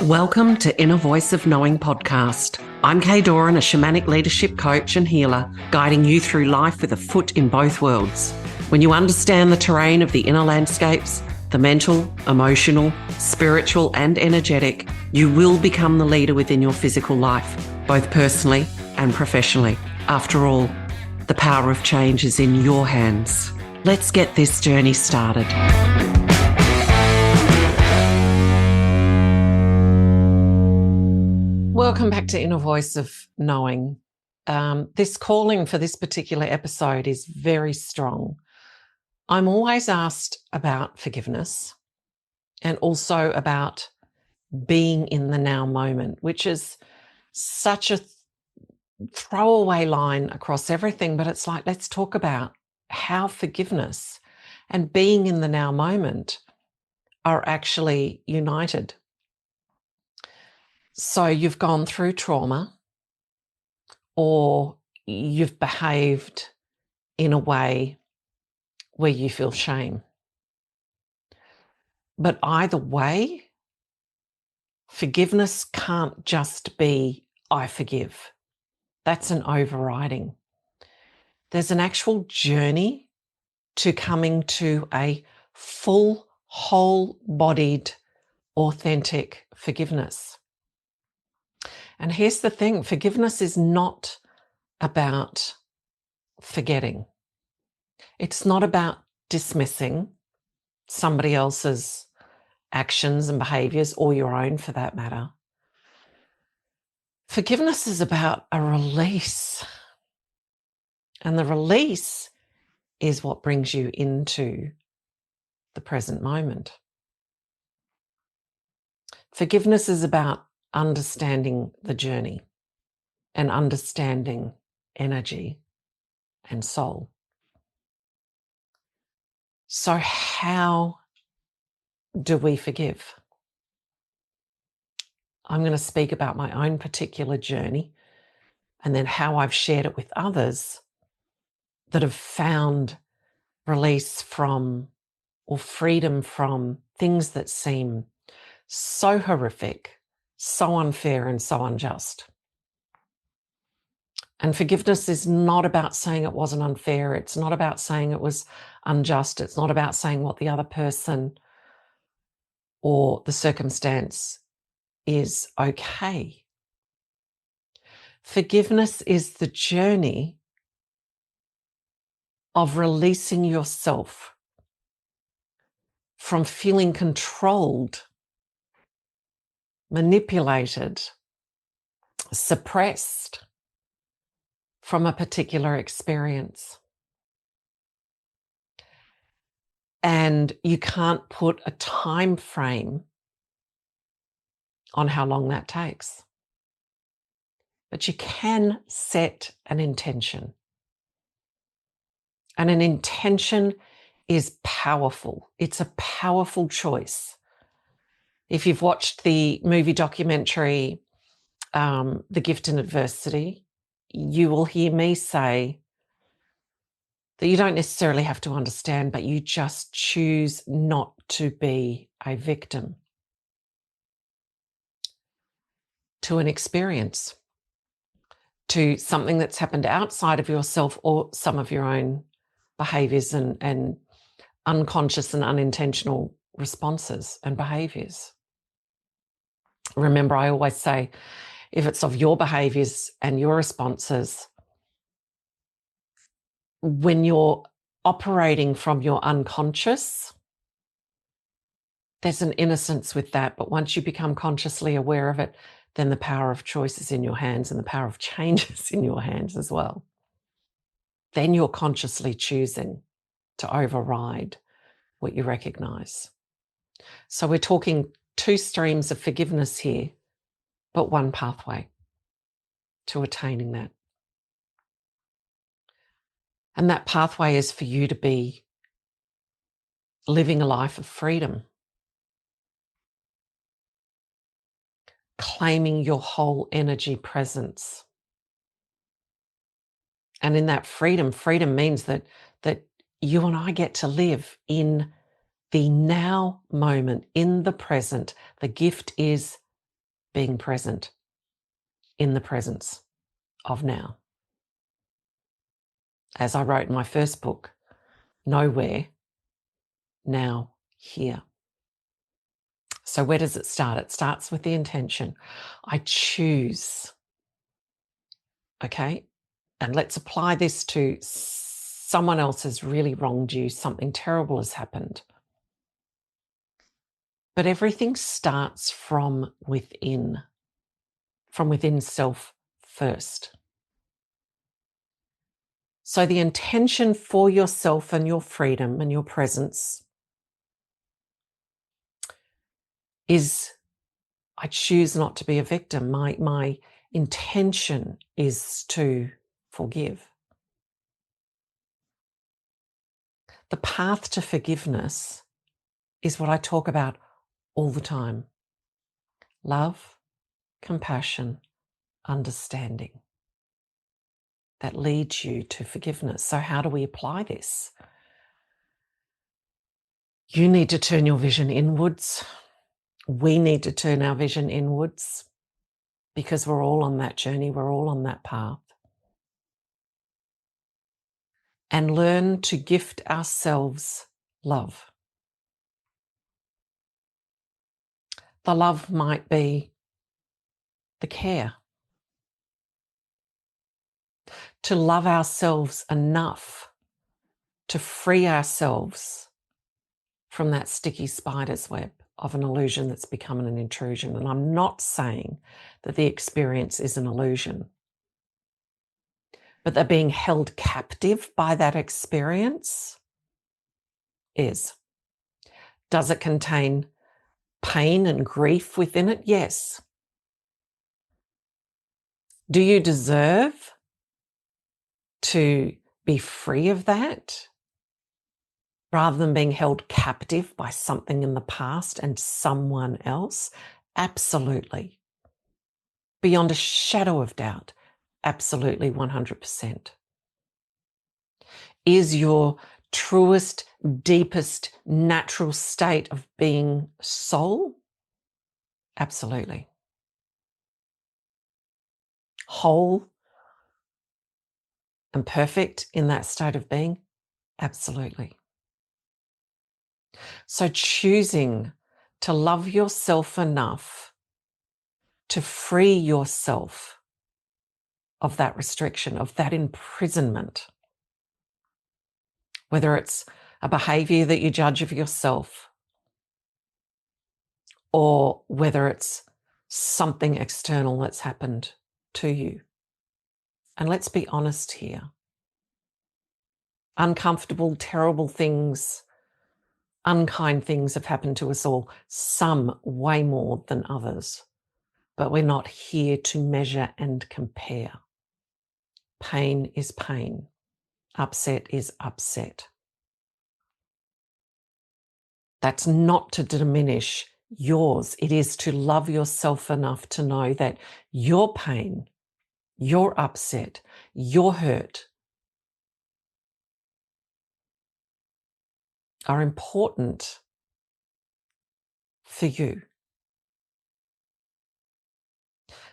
Welcome to Inner Voice of Knowing podcast. I'm Kaye, a shamanic leadership coach and healer, guiding you through life with a foot in both worlds. When you understand the terrain of the inner landscapes, the mental, emotional, spiritual, and energetic, you will become the leader within your physical life, both personally and professionally. After all, the power of change is in your hands. Let's get this journey started. Welcome back to Inner Voice of Knowing. This calling for this particular episode is very strong. I'm always asked about forgiveness and also about being in the now moment, which is such a throwaway line across everything, but it's like, let's talk about how forgiveness and being in the now moment are actually united. So you've gone through trauma, or you've behaved in a way where you feel shame. But either way, forgiveness can't just be, I forgive. That's an overriding. There's an actual journey to coming to a full, whole-bodied, authentic forgiveness. And here's the thing, forgiveness is not about forgetting. It's not about dismissing somebody else's actions and behaviors, or your own for that matter. Forgiveness is about a release. And the release is what brings you into the present moment. Forgiveness is about understanding the journey and understanding energy and soul. So how do we forgive? I'm going to speak about my own particular journey and then how I've shared it with others that have found release from or freedom from things that seem so horrific, so unfair and so unjust. And forgiveness is not about saying it wasn't unfair. It's not about saying it was unjust. It's not about saying what the other person or the circumstance is okay. Forgiveness is the journey of releasing yourself from feeling controlled, manipulated, suppressed from a particular experience. And you can't put a time frame on how long that takes. But you can set an intention. And an intention is powerful. It's a powerful choice. If you've watched the movie documentary, The Gift in Adversity, you will hear me say that you don't necessarily have to understand, but you just choose not to be a victim to an experience, to something that's happened outside of yourself or some of your own behaviors and unconscious and unintentional responses and behaviors. Remember, I always say, if it's of your behaviors and your responses, when you're operating from your unconscious, there's an innocence with that. But once you become consciously aware of it, then the power of choice is in your hands and the power of change is in your hands as well. Then you're consciously choosing to override what you recognize. So we're talking two streams of forgiveness here, but one pathway to attaining that. And that pathway is for you to be living a life of freedom, claiming your whole energy presence. And in that freedom means that you and I get to live in the now moment, in the present. The gift is being present in the presence of now. As I wrote in my first book, nowhere, now, here. So where does it start? It starts with the intention. I choose. Okay? And let's apply this to someone else has really wronged you, something terrible has happened. But everything starts from within self first. So the intention for yourself and your freedom and your presence is, I choose not to be a victim. My intention is to forgive. The path to forgiveness is what I talk about all the time. Love, compassion, understanding. That leads you to forgiveness. So how do we apply this? You need to turn your vision inwards. We need to turn our vision inwards because we're all on that journey. We're all on that path. And learn to gift ourselves love. The love might be the care. To love ourselves enough to free ourselves from that sticky spider's web of an illusion that's becoming an intrusion. And I'm not saying that the experience is an illusion, but that being held captive by that experience is. Does it contain pain and grief within it? Yes. Do you deserve to be free of that rather than being held captive by something in the past and someone else? Absolutely. Beyond a shadow of doubt. Absolutely 100%. Is your truest, deepest, natural state of being soul? Absolutely. Whole and perfect in that state of being? Absolutely. So choosing to love yourself enough to free yourself of that restriction, of that imprisonment, whether it's a behavior that you judge of yourself or whether it's something external that's happened to you. And let's be honest here. Uncomfortable, terrible things, unkind things have happened to us all, some way more than others. But we're not here to measure and compare. Pain is pain. Upset is upset. That's not to diminish yours. It is to love yourself enough to know that your pain, your upset, your hurt are important for you.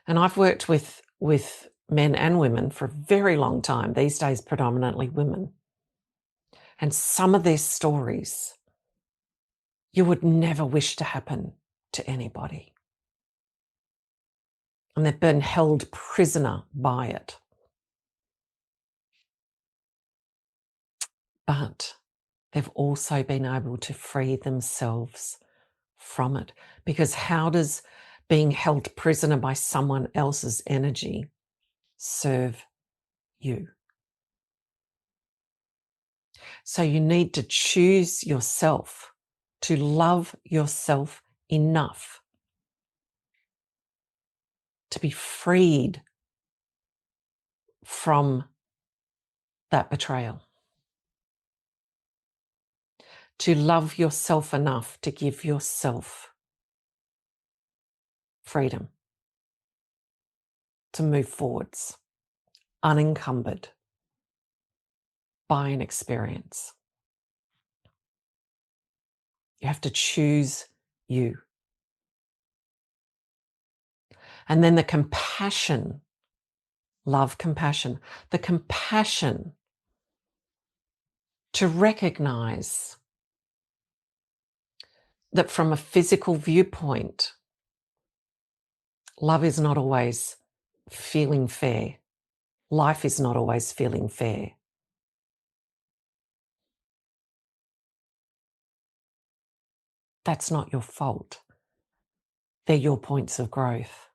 And I've worked with men and women for a very long time, these days predominantly women. And some of their stories you would never wish to happen to anybody. And they've been held prisoner by it. But they've also been able to free themselves from it. Because how does being held prisoner by someone else's energy serve you? So you need to choose yourself, to love yourself enough to be freed from that betrayal. To love yourself enough to give yourself freedom to move forwards, unencumbered by an experience. You have to choose you. And then the compassion, love, compassion, the compassion to recognize that from a physical viewpoint, love is not always feeling fair. Life is not always feeling fair. That's not your fault. They're your points of growth.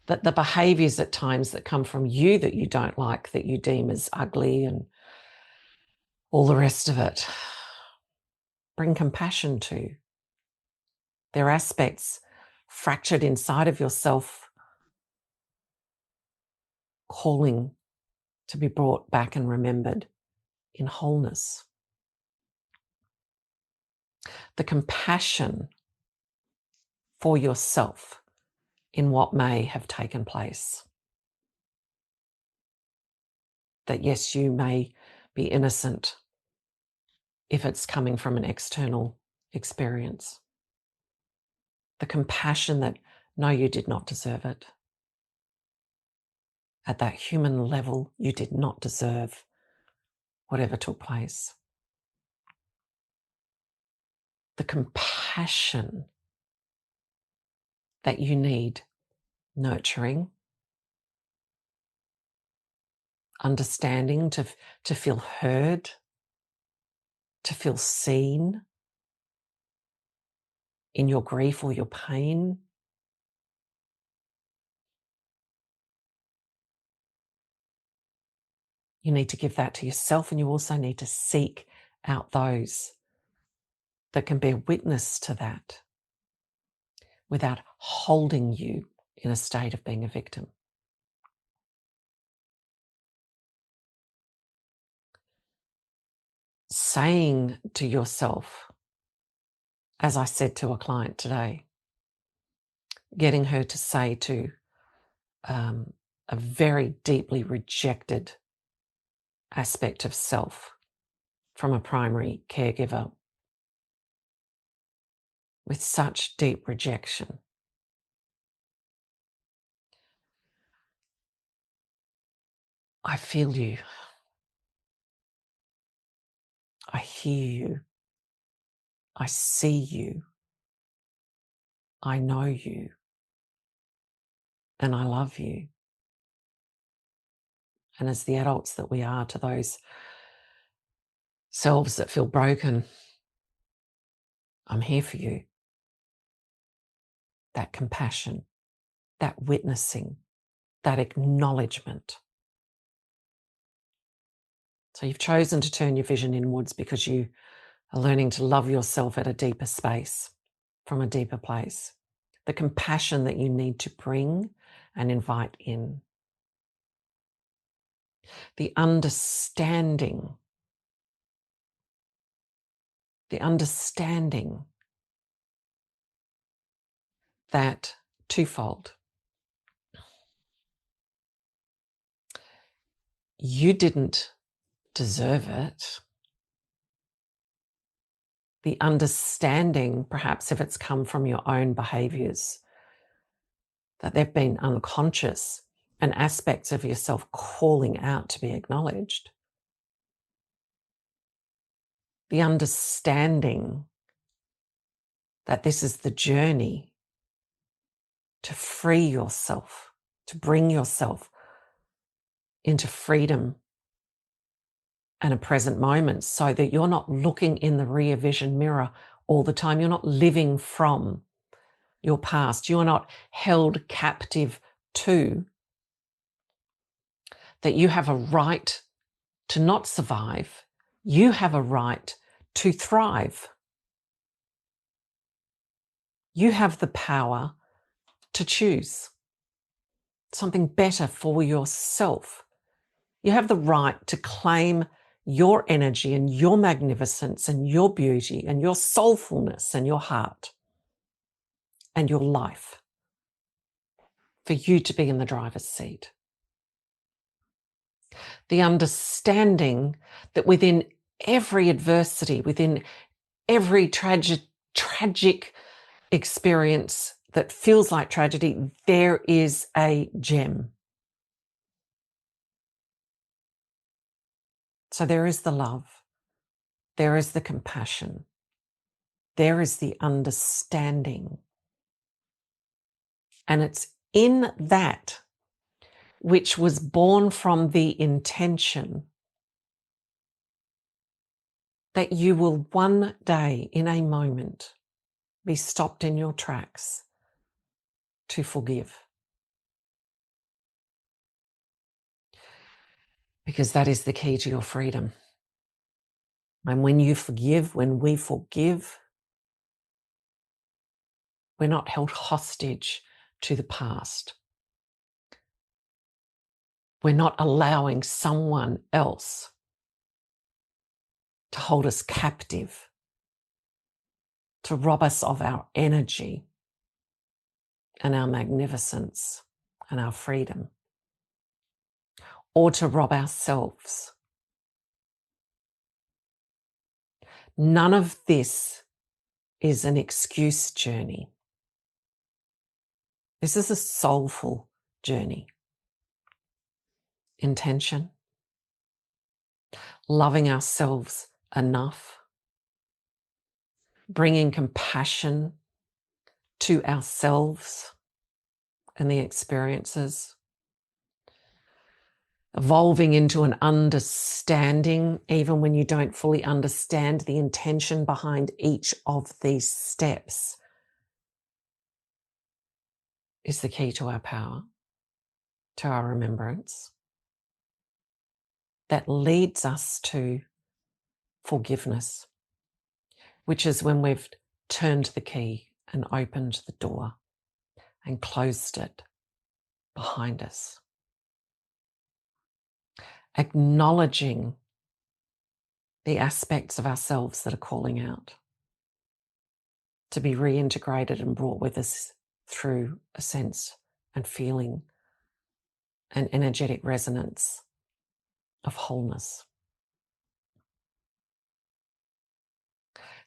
That the behaviours at times that come from you that you don't like, that you deem as ugly and all the rest of it, bring compassion to. They're aspects fractured inside of yourself, calling to be brought back and remembered in wholeness. The compassion for yourself in what may have taken place. That yes, you may be innocent if it's coming from an external experience. The compassion that no, you did not deserve it. At that human level, you did not deserve whatever took place. The compassion that you need nurturing, understanding, to feel heard, to feel seen in your grief or your pain. You need to give that to yourself, and you also need to seek out those that can bear witness to that without holding you in a state of being a victim. Saying to yourself, as I said to a client today, getting her to say to a very deeply rejected aspect of self from a primary caregiver with such deep rejection. I feel you. I hear you. I see you. I know you. And I love you. And as the adults that we are to those selves that feel broken, I'm here for you. That compassion, that witnessing, that acknowledgement. So you've chosen to turn your vision inwards because you are learning to love yourself at a deeper space, from a deeper place. The compassion that you need to bring and invite in. The understanding that twofold. You didn't deserve it. The understanding, perhaps if it's come from your own behaviours, that they've been unconscious and aspects of yourself calling out to be acknowledged. The understanding that this is the journey to free yourself, to bring yourself into freedom and a present moment so that you're not looking in the rear vision mirror all the time. You're not living from your past. You are not held captive to that. You have a right to not survive. You have a right to thrive. You have the power to choose something better for yourself. You have the right to claim your energy and your magnificence and your beauty and your soulfulness and your heart and your life for you to be in the driver's seat. The understanding that within every adversity, within every tragic experience that feels like tragedy, there is a gem. So there is the love, there is the compassion, there is the understanding. And it's in that which was born from the intention that you will one day in a moment be stopped in your tracks to forgive. Because that is the key to your freedom. And when you forgive, when we forgive, we're not held hostage to the past. We're not allowing someone else to hold us captive, to rob us of our energy and our magnificence and our freedom, or to rob ourselves. None of this is an excuse journey. This is a soulful journey. Intention, loving ourselves enough, bringing compassion to ourselves and the experiences, evolving into an understanding, even when you don't fully understand the intention behind each of these steps, is the key to our power, to our remembrance, that leads us to forgiveness, which is when we've turned the key and opened the door and closed it behind us. Acknowledging the aspects of ourselves that are calling out to be reintegrated and brought with us through a sense and feeling and energetic resonance of wholeness.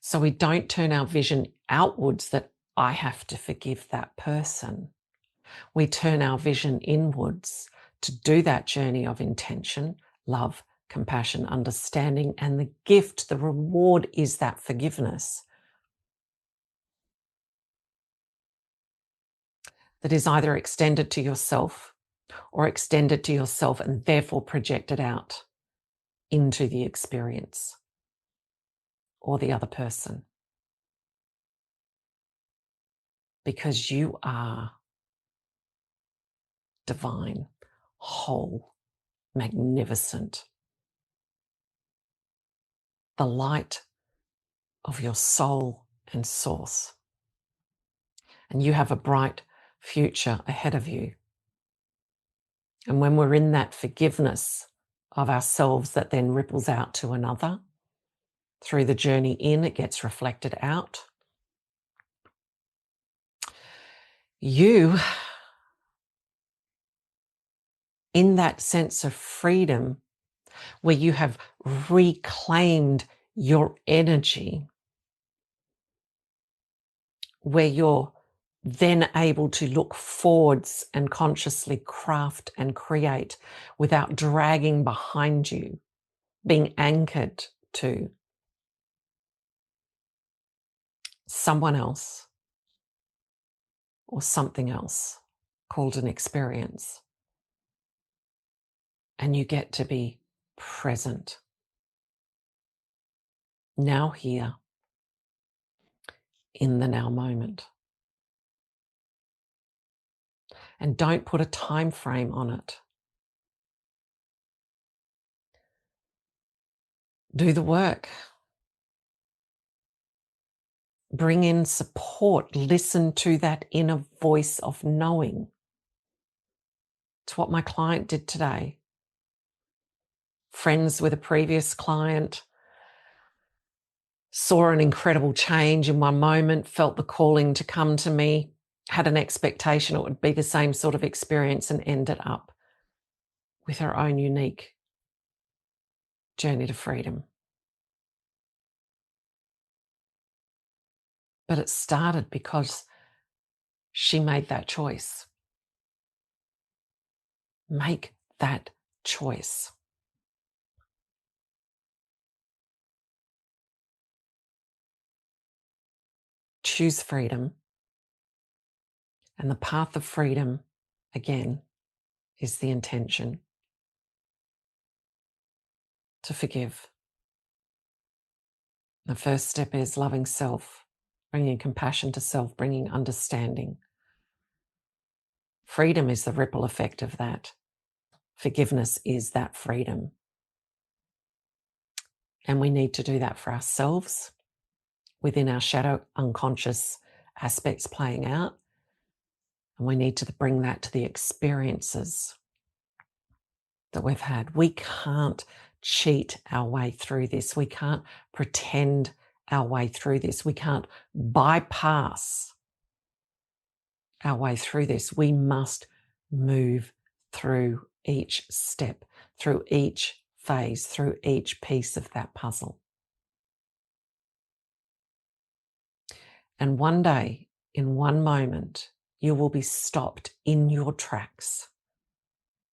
So we don't turn our vision outwards that I have to forgive that person. We turn our vision inwards to do that journey of intention, love, compassion, understanding, and the gift, the reward is that forgiveness that is either extended to yourself or extended to yourself and therefore projected out into the experience or the other person. Because you are divine, whole, magnificent. The light of your soul and source. And you have a bright future ahead of you. And when we're in that forgiveness of ourselves that then ripples out to another, through the journey in, it gets reflected out. You, in that sense of freedom, where you have reclaimed your energy, where you're then able to look forwards and consciously craft and create without dragging behind you, being anchored to someone else or something else called an experience. And you get to be present. Now here, in the now moment. And don't put a time frame on it. Do the work. Bring in support. Listen to that inner voice of knowing. It's what my client did today. Friends with a previous client, saw an incredible change in one moment, felt the calling to come to me, had an expectation it would be the same sort of experience, and ended up with her own unique journey to freedom. But it started because she made that choice. Make that choice. Choose freedom. And the path of freedom, again, is the intention to forgive. The first step is loving self, bringing compassion to self, bringing understanding. Freedom is the ripple effect of that. Forgiveness is that freedom. And we need to do that for ourselves within our shadow unconscious aspects playing out. And we need to bring that to the experiences that we've had. We can't cheat our way through this. We can't pretend our way through this. We can't bypass our way through this. We must move through each step, through each phase, through each piece of that puzzle. And one day, in one moment, you will be stopped in your tracks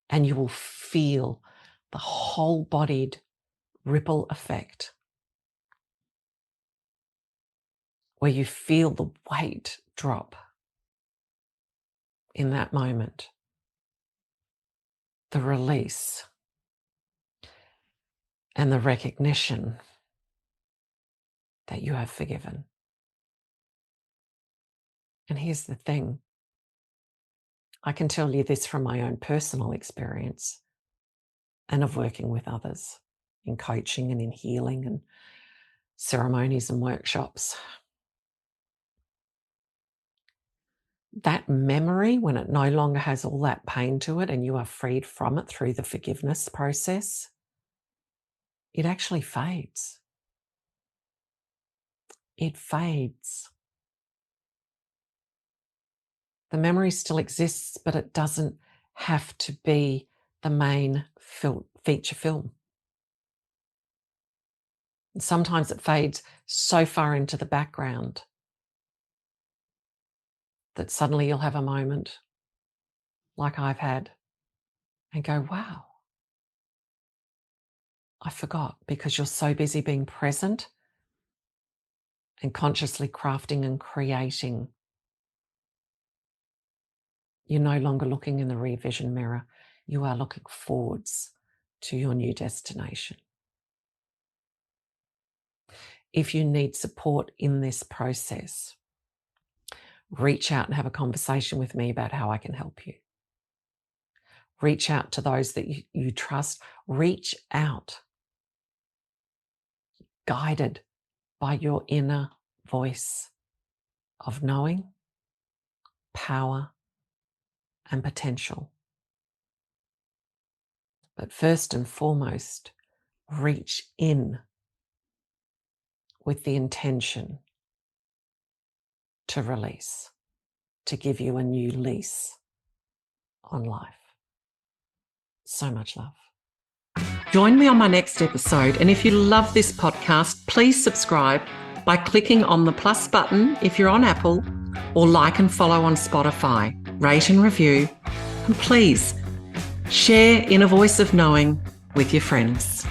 and you will feel the whole-bodied ripple effect where you feel the weight drop in that moment, the release and the recognition that you have forgiven. And here's the thing. I can tell you this from my own personal experience and of working with others in coaching and in healing and ceremonies and workshops. That memory, when it no longer has all that pain to it and you are freed from it through the forgiveness process, it actually fades. It fades. The memory still exists, but it doesn't have to be the main feature film. And sometimes it fades so far into the background that suddenly you'll have a moment like I've had and go, wow, I forgot, because you're so busy being present and consciously crafting and creating. You're no longer looking in the rear vision mirror. You are looking forwards to your new destination. If you need support in this process, reach out and have a conversation with me about how I can help you. Reach out to those that you trust. Reach out, guided by your inner voice of knowing, power, and potential. But first and foremost, reach in with the intention to release, to give you a new lease on life. So much love. Join me on my next episode. And if you love this podcast, please subscribe by clicking on the plus button if you're on Apple, or like and follow on Spotify, rate and review. And please share Inner Voice of Knowing with your friends.